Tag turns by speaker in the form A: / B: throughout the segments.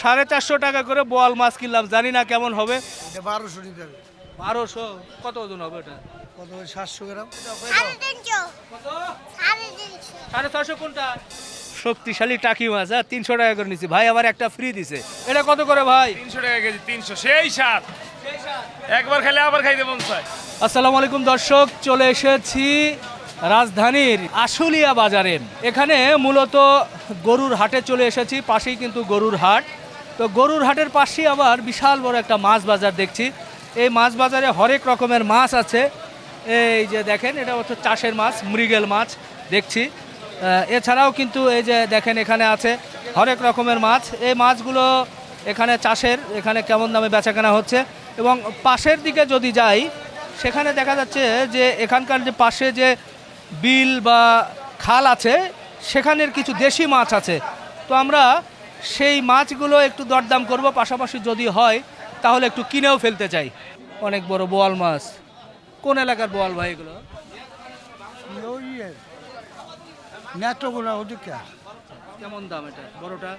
A: 450 টাকা করে বোয়াল মাছ কিনলাম, জানি না কেমন হবে।
B: 1200 নিতে হবে।
A: 1200 কত ওজন হবে এটা?
B: কত 700 গ্রাম।
A: কত? 650 কোনটা? শক্তিশালী টাকি মাছ, 300 টাকা করে নিচ্ছি ভাই, আবার একটা ফ্রি দিছে। এটা কত করে ভাই?
C: 300 টাকা কেজি। 300 সেই স্বাদ, একবার খেলে আবার খাইতে মন চায়।
A: আসসালামু আলাইকুম দর্শক, চলে এসেছি রাজধানীর আশুলিয়া বাজারে। এখানে মূলত গরুর হাটে চলে এসেছি, পাশেই কিন্তু গরুর হাট। তো গরুর হাটের পাশেই আবার বিশাল বড় একটা মাছ বাজার দেখছি। এই মাছ বাজারে হরেক রকমের মাছ আছে। এই যে দেখেন, এটা হচ্ছে চাষের মাছ, মৃগেল মাছ দেখছি। এছাড়াও কিন্তু এই যে দেখেন এখানে আছে হরেক রকমের মাছ। এই মাছগুলো এখানে চাষের, এখানে কেমন দামে বেচাকেনা হচ্ছে। এবং পাশের দিকে যদি যাই, সেখানে দেখা যাচ্ছে যে এখানকার যে পাশে যে বিল বা খাল আছে, সেখানের কিছু দেশি মাছ আছে। তো আমরা সেই মাছগুলো একটু দরদাম করব, পাশাপাশি যদি হয় তাহলে একটু কিনেও ফেলতে চাই। অনেক বড় বোয়াল মাছ। কোন এলাকার বোয়াল ভাই এগুলো?
B: নেত্রকোনা ওদিকে
A: কেমন দাম এটা বড়টা?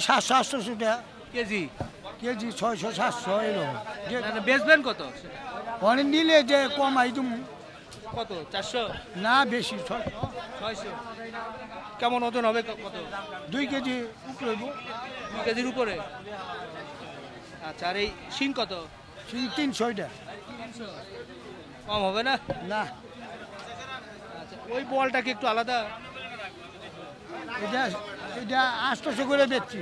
B: 700-800 টাকা
A: কেজি?
B: কেজি, 600-700 এরকম।
A: বেচবেন কত?
B: অনেক নিলে যে কমাই তুমি
A: কত? 400?
B: না, বেশি 600।
A: 600? কেমন ওজন হবে কত?
B: 2 কেজি উপরে
A: 2 কেজির উপরে? আচ্ছা, আর এই শিং কত?
B: 300 টাকা।
A: কম হবে না?
B: না,
A: আচ্ছা, ওই বলটা কি একটু আলাদা?
B: এটা এটা 800 করে বেচছি,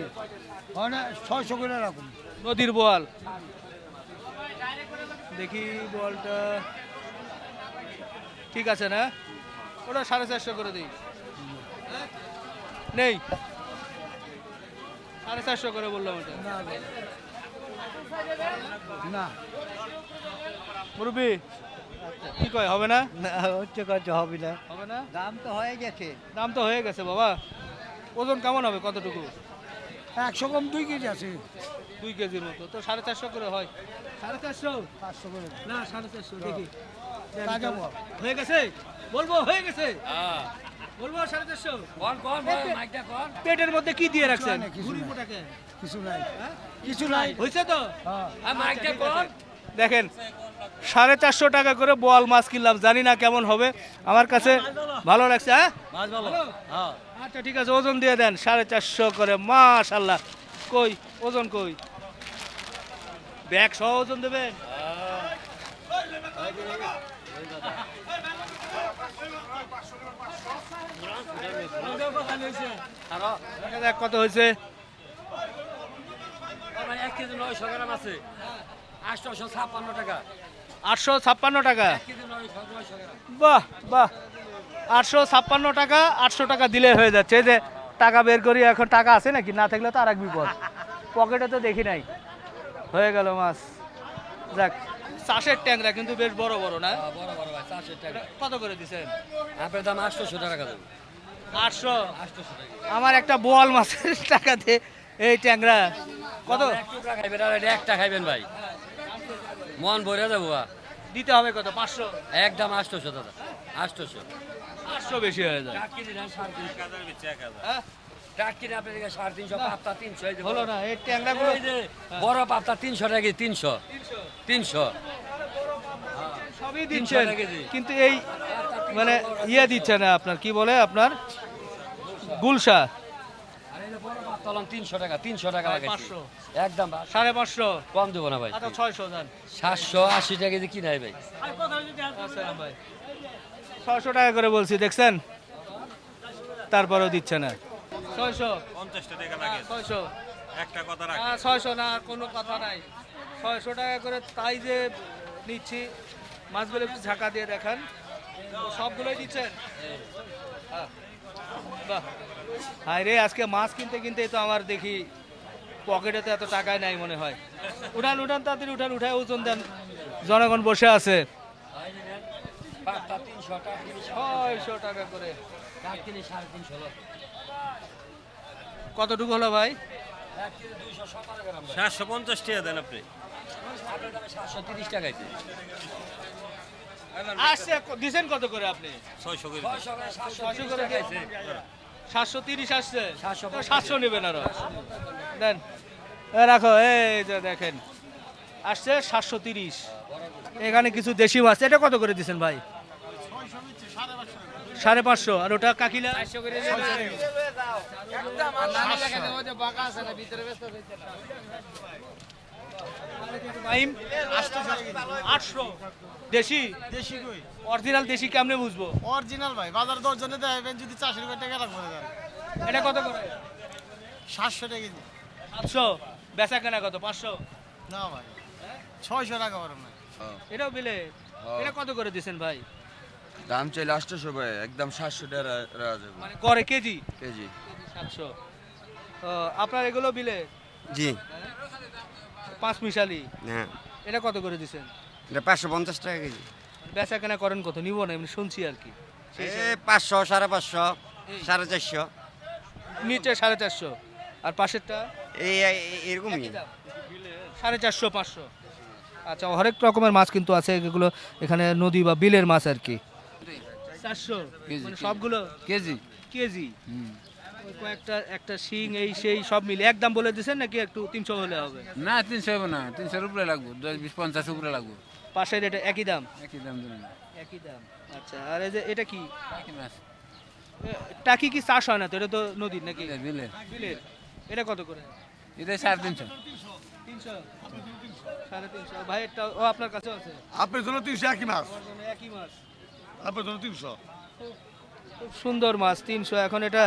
B: অনেক 600 করে রাখুন।
A: নদীর বোয়াল দেখি, বলটা ঠিক আছে না? ওটা 450 করে দিই। নেই, 450 করে বললাম ওটা।
B: না,
A: মুরব্বি কি কয়, হবে না?
B: হচ্ছে কাজ হবে না,
A: হবে না?
B: দাম তো হয়ে গেছে।
A: দাম তো হয়ে গেছে বাবা। ওজন কেমন হবে, কতটুকু?
B: 100 কম 2 কেজি আছে।
A: 2 কেজির মতো, তো 450 করে হয়। 450?
B: 500 করে
A: না, 450 দেখি।
B: তাজা বল।
A: হয়ে গেছে, বলবো হয়ে গেছে, বলবো 450। পেটের মধ্যে কি দিয়ে রাখছেন?
B: কিছু নাই, কিছু
A: ঘুড়ি
B: নাই।
A: মোটাকে?
B: কিছু নাই,
A: হ্যাঁ?
B: কিছু নাই।
A: হয়েছে তো?
B: হ্যাঁ,
A: দেখেন, 450 টাকা করে বোয়াল মাছ কিনলাম, জানি না কেমন হবে। আমার কাছে ভালো লাগছে। হ্যাঁ, ভালো? আচ্ছা ঠিক আছে, ওজন দিয়ে দেন 450 করে। মাশাল্লাহ। কই ওজন, কই ব্যাগ সহ ওজন দেবেন? দেখা যাক কত হয়েছে।
D: 1 কেজি 900 গ্রাম আছে, 856 টাকা।
A: 856 টাকা?
D: 1 কেজি 900 গ্রাম।
A: বাহ বাহ, 856 টাকা। 800 টাকা দিলে হয়ে যাচ্ছে। এই যে টাকা বের করি, এখন টাকা আছে নাকি, না থাকলে তো আর এক বিপদ। পকেটে তো দেখি নাই। হয়ে গেল মাছ। যাক, চাষের ট্যাংরা কিন্তু বেশ বড় বড় না?
D: বড় বড় ভাই, 400 টাকা।
A: কত করে দিচ্ছেন?
D: আপনার দাম 800 টাকা দেবো।
A: 800?
D: 800 টাকা।
A: আমার একটা বোয়াল মাছের টাকা দে। এই ট্যাংরা কত?
D: এক টুকরা খাইবেন আর এটা একটা খাইবেন ভাই, মন ভরে যাবো।
A: দিতে হবে কত? 500?
D: একদম 800 দাদা, 800।
A: 800 বেশি হয়ে যায়।
D: টাক কিনে নেন 350।
A: হ্যাঁ?
D: টাক কিনে আপনার 350, পাপ্তা 300। এই যে
A: হলো না এই ট্যাংরাগুলো?
D: এই যে বড় পাপ্তা 300 টাকা কেজি। 300।
A: সবই দিচ্ছেন,
D: 300 কেজি।
A: কিন্তু এই মানে ইয়ে দিচ্ছে না আপনার, কি বলে আপনার, গুলশা।
D: আর এই যে বড় পাপ্তা হলাম 300 টাকা। 300 টাকা লাগাইছি
A: 500?
D: একদম।
A: 550?
D: কম দেবো না ভাই।
A: আচ্ছা 600 দেন।
D: 780 টাকা কেজি কিনাই ভাই।
A: আসসালাম ভাই, 600 টাকা করে বলছি, দেখছেন? তারপরেও দিচ্ছে না। 600?
C: 50 টাকা লাগে
A: 600?
C: একটা কথা রাখ।
A: 600 না, আর কোনো কথা নাই। 600 টাকা করে তাই যে নিচ্ছি। মাছগুলো একটু ঝাঁকা দিয়ে দেখান। সবগুলোই দিচ্ছেন? হ্যাঁ। বাহ, হায় রে, আজকে মাছ কিনতে কিনতেই তো আমার দেখি পকেটে তো এত টাকাই নাই মনে হয়। উঠান উঠান, তাড়াতাড়ি উঠান, উঠায় ওজন দেন। জনগণ বসে আছে।
D: পাপ্তা 300 টাকা কিনে
A: 600 টাকা করে।
D: টাক কিনে 350।
A: কতটুকু হলো ভাই?
D: 1 কেজি 217 গ্রাম ভাই।
C: 750 টাকা দেন আপনি।
D: আপনার দামে 730 টাকাইছে।
A: আসছে দিছেন কত করে আপনি?
C: 600 করে।
D: 600 করে
A: 600
D: 730
A: করে
D: টাকাইছে।
A: 730 আসছে
B: 700
A: 700 নেবেন আরো দেন রাখো এই যে দেখেন আসছে 730। এখানে কিছু দেশি মাছ, এটা কত করে দিচ্ছেন ভাই? 550। আর ওটা কাকিলা ভাইম 800। দেশি
B: দেশি কই
A: অরিজিনাল দেশি কেমনে বুঝবো?
B: অরিজিনাল ভাই বাজার দর্জনে দেবেন যদি 400 টাকা রাখবো
A: এটা কত করে?
B: 700 টাকা কেজি
A: 700। বেচা কেনা কত? 500।
B: না ভাই 600 টাকা বড় না
A: এটাও বিলে। এটা কত করে দিচ্ছেন ভাই?
E: দাম চাইলে 800 ভাই, একদম 700 টাকা রাখা যাবে
A: মানে করে কেজি
E: কেজি।
A: 700। আপনার এগুলো বিলে
E: জি
A: 5 মিশালি।
E: হ্যাঁ,
A: এটা কত করে দিচ্ছেন?
E: এটা 550 টাকা কেজি।
A: বেচা কেনা করেন কত? নিব না, এমনি শুনছি আর কি।
E: এ 500, 550, 450
A: নিচে 450। আর পাশেরটা
E: এরকমই।
A: 450, 500। আচ্ছা, হরেক রকমের মাছ কিন্তু আছে এগুলো, এখানে নদী বা বিলের মাছ আর কি। 400 মানে সবগুলো
D: কেজি
A: কেজি। ওই কয়েকটা একটা শিং এই সেই সব মিলে একদম বলে দিয়েছেন নাকি একটু 300 হলে হবে?
D: না 300 হবে না, 300 উপরে লাগবে, 10, 20, 50 উপরে লাগবে।
A: পাশের এটা একই দাম?
D: একই দাম দেবেন।
A: একই দাম। আচ্ছা, আর এই যে এটা কি?
D: একই মাছ
A: টাকি কি চাষ হয় না তো? এটা তো নদীর নাকি
D: দিলে
A: বিলের? এটা কত করে?
D: এটা 350।
A: 300, 350। ভাই এটা ও আপনার কাছে আছে?
B: আপনার জন্য 300 একই মাছ
A: আমার জন্য একই মাছ।
B: আপনার জন্য 300
A: খুব সুন্দর মাছ 300। এখন এটা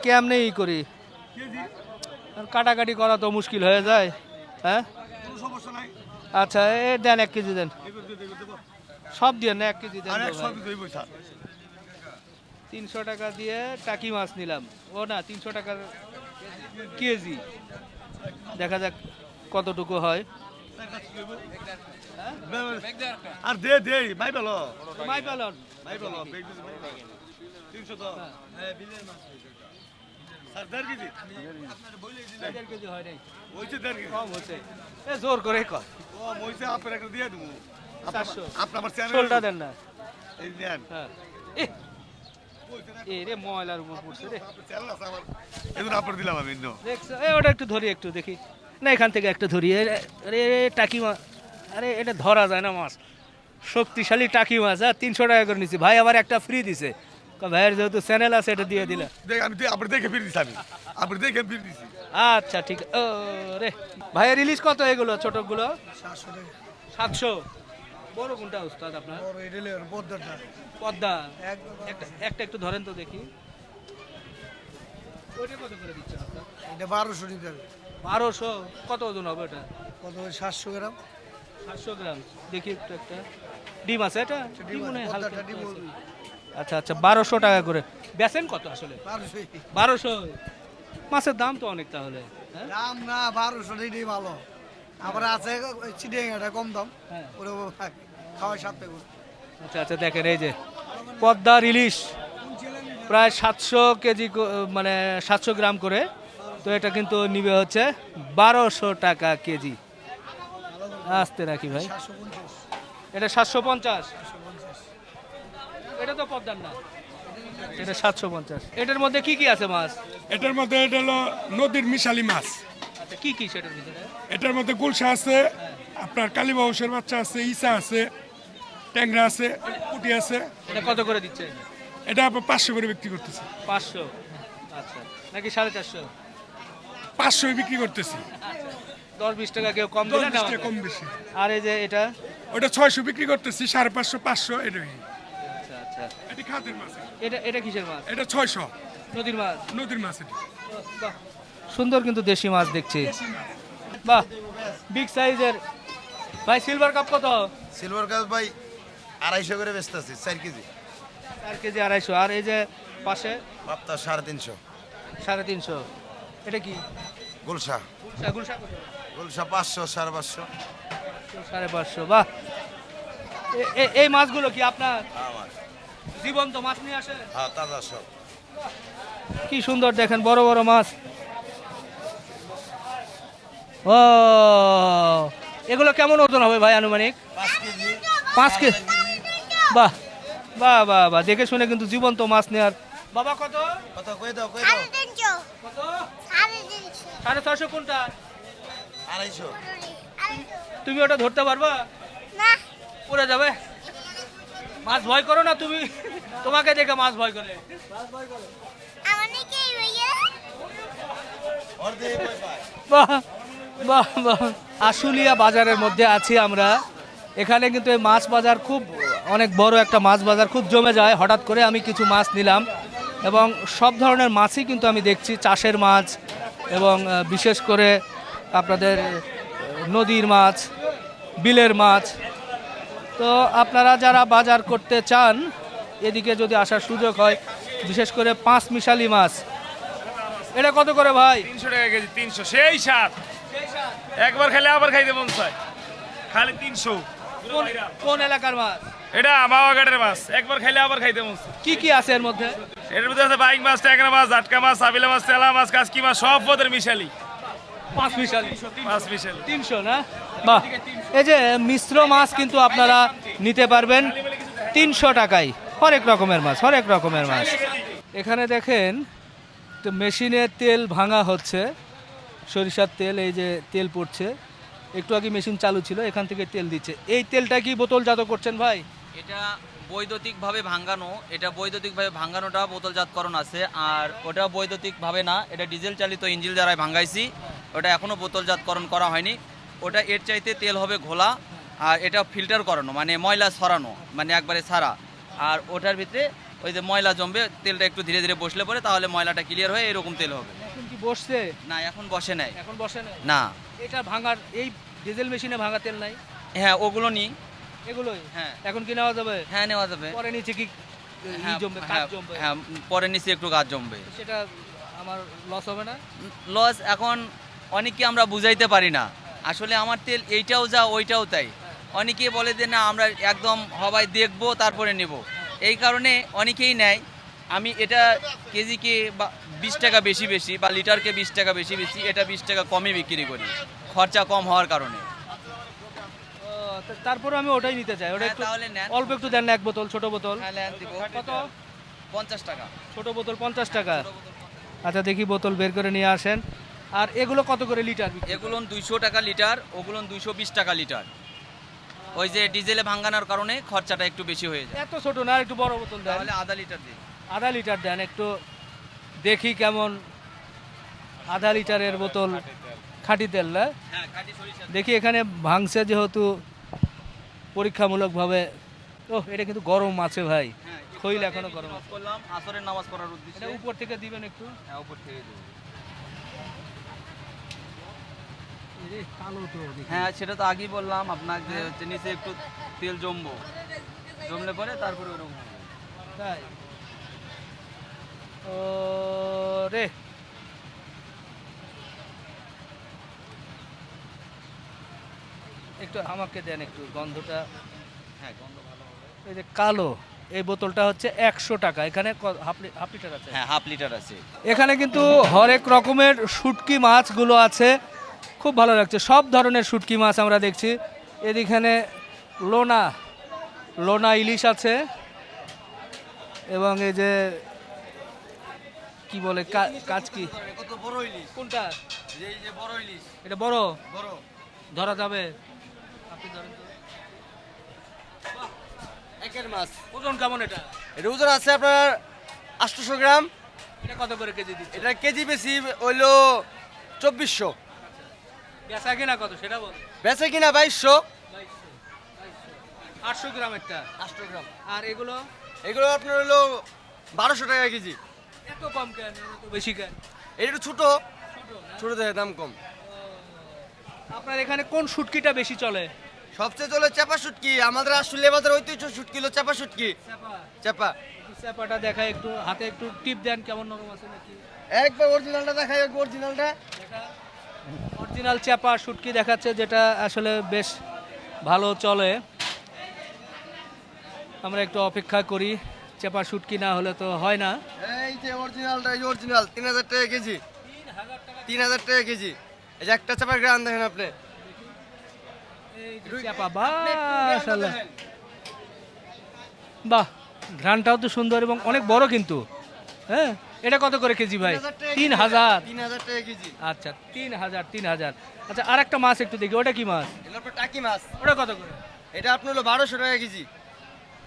A: কেমনে ই করি, আর কাটাকাটি করা তো মুশকিল হয়ে যায়। হ্যাঁ
B: কোনো সমস্যা নাই
A: আচ্ছা, এ দেন 1 কেজি দেন, সব দিয়ে না 1 কেজি দেন।
B: আরে
A: তো ভাই।
B: 100 কেজি হইব স্যার
A: 300 টাকা দিয়ে টাকি মাছ নিলাম। ও না, 300 টাকার কেজি। দেখা যাক কতটুকু হয়।
B: আর দে দে ভাই বলো
A: মাই পালন
B: ভাই বলো 300 তো হ্যাঁ বিলের মাছ স্যার 1.5 কেজি
A: 1.5 কেজি হয় নাই,
B: হইছে 1.5 কেজি
A: কম হচ্ছে। এ জোর করে কর।
B: ও হইছে আপনার একটা দিয়ে দেবো
A: 400।
B: আপনি আমার চ্যানেল
A: শোলটা দেন না।
B: এই নেন
A: হ্যাঁ এ রে ময়লার উপর পড়ছে রে।
B: আপনার চ্যানেল আছে আমার এজন্য আপনার দিলাম আমি ইন্ন
A: দেখছো? এ ওটা একটু ধরি, একটু দেখি না, এখান থেকে একটা ধরি। আরে টাকি মাছ, আরে এটা ধরা যায় না মাছ, শক্তিশালী টাকি মাছ। হ্যাঁ 300 টাকা করে নিচ্ছি। ভাই আবার একটা ফ্রি দিছে, ভাইয়ের যেহেতু চ্যানেল আছে এটা দিয়ে দিলে।
B: দেখ আমি আপনি দেখে ফিরে দিছি আমি আপনি দেখে ফিরে দিছি
A: আচ্ছা ঠিক। ও রে ভাইয়ের রিলিজ কত এগুলো ছোটগুলো?
B: 700 টাকা
A: 700। বড় কোনটা উস্তাদ আপনার?
B: বড় এডেলে পদ্মাটা
A: পদ্মা। একটা একটা একটু ধরেন তো দেখি। ওইটা কত করে দিচ্ছেন আপনার?
B: এটা 1200 টাকা
A: 1200। কত ওজন হবে ওটা?
B: কত 700 গ্রাম
A: 700 গ্রাম। দেখি একটু একটা ডিম আছে এটা? ডিম মনে হয় হালকা একটু আছে। আচ্ছা আচ্ছা, 1200 টাকা করে। বেচেন কত আসলে? 1200। মাছের দাম তো অনেক তাহলে। হ্যাঁ
B: দাম না 1200 টাকাই ভালো আবার আছে চিড়িয়াটা কম দাম
A: হ্যাঁ।
B: ওরে খাওয়া সাথে
A: আচ্ছা আচ্ছা, দেখেন এই যে পদ্মা ইলিশ প্রায় 700 কেজি মানে 700 গ্রাম করে। তো এটা কিন্তু নিবে হচ্ছে 1200 টাকা কেজি। আসতে রাখি ভাই, এটা 750। এটা তো পদ্মার না, এটা 750। এটার মধ্যে কি কি আছে মাছ?
F: এটার মধ্যে এটা হলো নদীর মিশালি মাছ।
A: আচ্ছা কি কি সেটার ভিতরে?
F: এটার মধ্যে গুলশা আছে, আপনার কালীবাউসের বাচ্চা আছে, ইসা আছে, ট্যাংরা আছে, পুঁটি আছে।
A: এটা কত করে দিচ্ছে?
F: এটা আপনার 500 করে বিক্রি করতেছি।
A: 500। আচ্ছা, নাকি 450?
F: 500 বিক্রি করতেছি,
A: 10-20 টাকা কেউ কম
F: 10
A: দিলে না?
F: 20 টাকা কম বেশি।
A: আর এই যে এটা?
F: ওটা 600 বিক্রি করতেছি, 550, 500 এটাই।
A: আচ্ছা আচ্ছা,
F: এটা খাদের মাছ,
A: এটা এটা কিসের মাছ?
F: এটা 600
A: নদীর মাছ?
F: নদীর মাছ। এটা
A: বাহ, সুন্দর কিন্তু দেশি মাছ দেখছি। বাহ, বিগ সাইজের। ভাই সিলভার কাপ কত?
G: সিলভার কাপ ভাই 250 করে বেচতে আছে 4 কেজি
A: 4 কেজি 250। আর এই যে পাশে
G: পাপ্তা 350
A: 350। এটা কি?
G: গুলশা
A: গুলশা। গুলশা কত?
G: গুলশা 500 550
A: 550। বাহ, এই মাছগুলো কি আপনার
G: আমার
A: জীবন্ত মাছ নিয়ে আসে?
G: হ্যাঁ তাজা সব
A: কি সুন্দর দেখেন, বড় বড় মাছ। ও, এগুলো কেমন ওজন হবে ভাই আনুমানিক?
G: 5 কেজি
A: 5 কেজি। বাহ বাহ বাহ বাহ, দেখে শুনে কিন্তু জীবন্ত মাছ নেওয়ার বাবা কত?
G: কত কই দাও কই দাও
A: কত? 650 কোনটা?
G: 250
A: তুমি ওটা ধরতে পারবা? পড়ে যাবে। মাছ ভয় করো না তুমি? তোমাকে দেখে মাছ ভয় করে।
G: ওর দিয়ে কই পায়
A: বাহ বাহ বাহ। আশুলিয়া বাজারের মধ্যে আছি আমরা। এখানে কিন্তু এই মাছ বাজার খুব অনেক বড় একটা মাছ বাজার, খুব জমে যায়। হঠাৎ করে আমি কিছু মাছ নিলাম এবং সব ধরনের মাছই কিন্তু আমি দেখছি, চাষের মাছ এবং বিশেষ করে আপনাদের নদীর মাছ, বিলের মাছ। তো আপনারা যারা বাজার করতে চান এদিকে যদি আসার সুযোগ হয়, বিশেষ করে 5 মিশালি মাছ, এটা কত করে ভাই?
C: 300 টাকা কেজি, 300 সেই স্বাদ। একবার খেলে আবার খাইতে মন চায়, খালি 300।
A: কোন এলাকার মাছ?
C: এটা বাবাঘাটের মাছ, একবার খাইলে আবার খাইতে মন চায়।
A: কি কি আছে এর মধ্যে?
C: এর মধ্যে আছে বাইক মাছ, ট্যাংরা মাছ, জাটকা মাছ, সাবিলা মাছ, তেলা মাছ, কাসকি মাছ, সব পদের মিশালি।
A: 5 মিশালি,
C: 5 মিশালি।
A: 300 না? বাহ। এই যে মিশ্র মাছ কিন্তু আপনারা নিতে পারবেন 300 টাকায়। হরেক রকমের মাছ, হরেক রকমের মাছ। এখানে দেখেন তো মেশিনে তেল ভাঙা হচ্ছে, সরিষার তেল। এই যে তেল পড়ছে, একটু আগে মেশিন চালু ছিল, এখান থেকে তেল দিচ্ছে। এই তেলটা কি বোতলজাত করছেন ভাই?
D: এটা বৈদ্যুতিকভাবে ভাঙানো, এটা বৈদ্যুতিকভাবে ভাঙানোটা বোতলজাতকরণ আছে, আর ওটা বৈদ্যুতিকভাবে না, এটা ডিজেল চালিত ইঞ্জিন দ্বারাই ভাঙাইছি। ওটা এখনও বোতলজাতকরণ করা হয়নি। ওটা এর চাইতে তেল হবে ঘোলা, আর এটা ফিল্টার করানো, মানে ময়লা ছড়ানো, মানে একবারে ছাড়া। আর ওটার ভিতরে ওই যে ময়লা জমবে, তেলটা একটু ধীরে ধীরে বসলে পরে তাহলে ময়লাটা ক্লিয়ার হয়ে এরকম তেল হবে।
A: এখন কি বসছে?
D: না, এখন বসে নাই।
A: এখন বসে না?
D: না।
A: এটা ভাঙার, এই ডিজেল মেশিনে ভাঙা তেল নাই?
D: হ্যাঁ, ওগুলো নিই।
A: এগুলোই?
D: হ্যাঁ।
A: এখন কি নেওয়া যাবে?
D: হ্যাঁ, নেওয়া যাবে।
A: পরে নিচে কি
D: হ্যাঁ,
A: জমবে, কাজ
D: হ্যাঁ,
A: জমবে?
D: হ্যাঁ, পরে নিচে একটু গাছ জমবে।
A: সেটা আমার লস হবে না?
D: লস এখন অনেককে আমরা বুঝাইতে পারি না। আসলে আমার তেল এইটাও যা ওইটাও তাই। অনেকে বলে যে না আমরা একদম হবাই দেখবো তারপরে নেব, এই কারণে অনেকেই নেয়। আমি এটা কেজিকে বা 20 টাকা বেশি বেশি বা লিটারকে 20 টাকা বেশি বেশি, এটা 20 টাকা কমে বিক্রি করি, খরচা কম হওয়ার কারণে।
A: তারপরে আমি ওটাই নিতে চাই। ওটা
D: হ্যাঁ,
A: একটু
D: তাহলে নেন।
A: অল্প একটু দেন না, এক বোতল, ছোট বোতল।
D: হ্যাঁ, নেন, দিব।
A: কত?
D: 50 টাকা।
A: ছোট বোতল 50 টাকা। আচ্ছা, দেখি বোতল বের করে নিয়ে আসেন। আর এগুলো কত করে লিটার?
D: এগুলো 200 টাকা লিটার, ওগুলো 220 টাকা লিটার। ওই যে ডিজেলে ভাঙানোর কারণে খরচাটা একটু বেশি হয়ে যায়।
A: এত ছোট না, আর একটু বড় বোতল দেন।
D: তাহলে আধা লিটার দিন।
A: আধা লিটার দেন একটু, দেখি কেমন। আধা লিটারের বোতল খাঁটি তেল না?
D: হ্যাঁ, খাঁটি সরিষা।
A: দেখি এখানে ভাঙছে যেহেতু পরীক্ষামূলকভাবে। ও, এটা কিন্তু গরম আছে ভাই,
D: হ্যাঁ,
A: খইল এখনো গরম আছে।
D: করলাম আসরের নামাজ পড়ার
A: এটা
D: উদ্দেশ্যে।
A: উপর থেকে দিবেন একটু।
D: হ্যাঁ, উপর থেকে দেব।
A: কালো তো দেখি।
D: হ্যাঁ, সেটা তো আগেই বললাম আপনাকে যে হচ্ছে নিচে একটু তেল জমলে পরে তারপরে ওরকম হবে।
A: তাই? ও রে, একটু আমাকে দেন একটু, গন্ধটা।
D: হ্যাঁ, গন্ধ ভালো হবে।
A: এই যে কালো, এই বোতলটা হচ্ছে 100 টাকা। এখানে হাফ লিটার আছে?
D: হ্যাঁ, হাফ লিটার আছে।
A: এখানে কিন্তু হরেক রকমের শুটকি মাছগুলো আছে, খুব ভালো লাগছে। সব ধরনের শুটকি মাছ আমরা দেখছি। এদিকে লোনা লোনা ইলিশ আছে, এবং এই যে কি বলে কাচকি।
G: কত বড় ইলিশ
A: কোনটা?
G: এই যে বড় ইলিশ
A: এটা বড়?
G: বড়
A: ধরা যাবে? আপনি ধরেন তো।
B: একের মাছ
A: ওজন কেমন এটা?
B: এটা ওজন আছে আপনার 800 গ্রাম।
A: এটা কত করে কেজি দিচ্ছে?
B: এটা কেজি বেশি হইলো 2400,
A: বেচা কিনা কত সেটা বল।
B: বেচে কিনা 2200।
A: 800 গ্রাম একটা।
B: 800 গ্রাম।
A: আর এগুলো
B: এগুলো আপনার হলো 1200 টাকা কেজি।
A: এত কম কেন, এত বেশি কেন?
B: এটা একটু ছোট ছোট দেখে দাম কম।
A: আপনার এখানে কোন শুটকিটা বেশি চলে?
B: সবচেয়ে চলে চাপা শুটকি। আমাদের আসলে বাজার ঐতিহ্য শুটকি হলো চাপা শুটকি। চাপা
A: চাপাটা দেখায় একটু, হাতে একটু টিপ দেন কেমন নরম আছে নাকি।
B: একবার অরিজিনালটা দেখাই, অরিজিনালটা।
A: অরিজিনাল চাপা শুটকি দেখাচ্ছে, যেটা আসলে বেশ ভালো চলে। আমরা একটু অপেক্ষা করি, চাপা শুটকি না হলে তো হয় না।
B: এই যে অরিজিনালটা, এই যে অরিজিনাল 3000 টাকা কেজি। 3000 টাকা কেজি। এই যে একটা চাপার গ্রাম দেখেন আপনি।
A: এই যে চাপা, মাশাআল্লাহ, বাহ, ঘ্রাণটাও তো সুন্দর এবং অনেক বড় কিন্তু। হ্যাঁ, এটা কত করে কেজি ভাই?
B: 3000
A: 3000।
B: 3000 টাকা কেজি।
A: আচ্ছা 3000। আচ্ছা আর একটা মাছ একটু দেখি, ওটা কি মাছ?
B: এগুলো আপনার টাকি মাছ।
A: ওটা কত করে?
B: এটা আপনার হলো 1200 টাকা কেজি।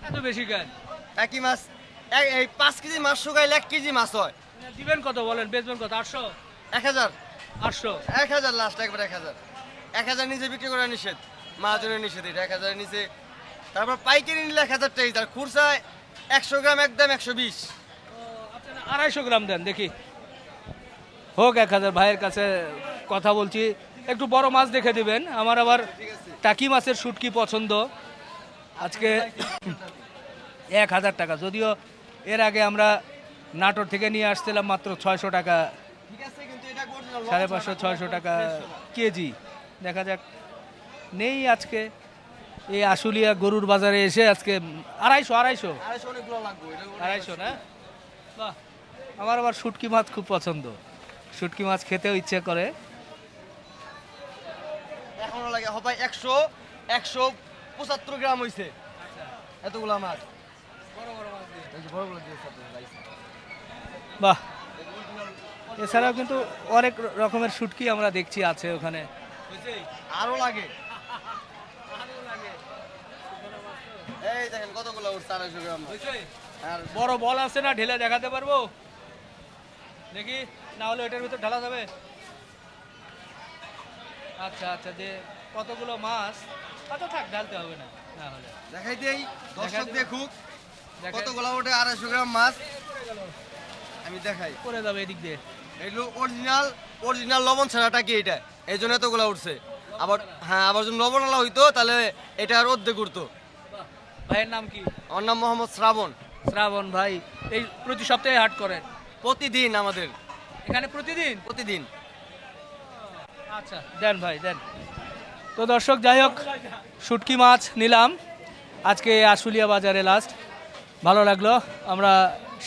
A: এত বেশি কেন?
B: টাকি মাছ এই 5 কেজি মাছ শুকাইলে 1 কেজি মাছ হয়।
A: দিবেন কত বলেন, বেচবেন কত? 800?
B: 1000
A: 800?
B: 1000 লাস্ট একবার 1000। 1000 নিচে বিক্রি করা নিষেধ, মহাজনের নিষেধ এটা 1000 নিচে। তারপর পাইকারি নিলে 1000 টাকা, আর খুরসায় 100 গ্রাম একদম 120।
A: 250 গ্রাম দেন দেখি, হোক 1000। ভাইয়ের কাছে কথা বলছি, একটু বড় মাছ দেখে দিবেন, আমার আবার টাকি মাছের শুটকি পছন্দ। আজকে 1000 টাকা, যদিও এর আগে আমরা নাটোর থেকে নিয়ে আসছিলাম মাত্র 600 টাকা,
B: ঠিক আছে, কিন্তু এটা original
A: 550-600 টাকা কেজি। দেখা যাক, নেই আজকে এই আশুলিয়া গরুর বাজারে এসে আজকে 250।
B: 250 অনেকগুলো লাগবে এটা
A: 250 না? বাহ, আমার আবার শুটকি মাছ খুব পছন্দ, শুটকি মাছ খেতেও ইচ্ছে করে।
B: এখনো লাগে হবে 175 গ্রাম হইছে এতগুলা মাছ। এই যে বড়গুলো দিয়েছে আপনার ভাই।
A: বাহ, এছাড়াও কিন্তু অনেক রকমের শুটকি আমরা দেখছি আছে ওখানে।
B: আরো লাগে। এই দেখেন কতগুলো উঠছে 250 গ্রাম। আর
A: বড় বল আছে না, ঢেলে দেখাতে পারবো দেখি, না হলে এটার ভিতর ঢালা যাবে? আচ্ছা যে কতগুলো মাছ, আচ্ছা থাক, ঢালতে হবে না, না হলে
B: দেখাই দেই, দর্শক
A: দেখাই
B: দেখুক
A: দেখাই-
B: কতগুলো ওঠে 250 গ্রাম মাছ। আমি দেখাই,
A: পরে যাবে এদিক দিয়ে।
B: এগুলো অরিজিনাল লবণ ছাড়াটা কি এটা, এই জন্য এতগুলো উঠছে। আবার হ্যাঁ, আবার যদি লবণওয়ালা হইতো তাহলে এটা আর অর্ধেক উঠতো।
A: ভাইয়ের নাম কি?
B: আমার নাম মোহাম্মদ শ্রাবণ।
A: শ্রাবণ ভাই, এই প্রতি সপ্তাহে হাট করেন
B: প্রতিদিন আমাদের,
A: এখানে? প্রতিদিন?
B: প্রতিদিন।
A: আচ্ছা দেন ভাই দেন। তো দর্শক, যাই হোক, শুটকি মাছ নিলাম আজকে আশুলিয়া বাজারে লাস্ট। ভালো লাগলো, আমরা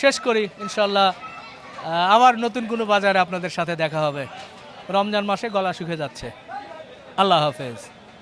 A: শেষ করি ইনশাল্লাহ। আবার নতুন কোনো বাজারে আপনাদের সাথে দেখা হবে। রমজান মাসে গলা শুকিয়ে যাচ্ছে। আল্লাহ হাফেজ।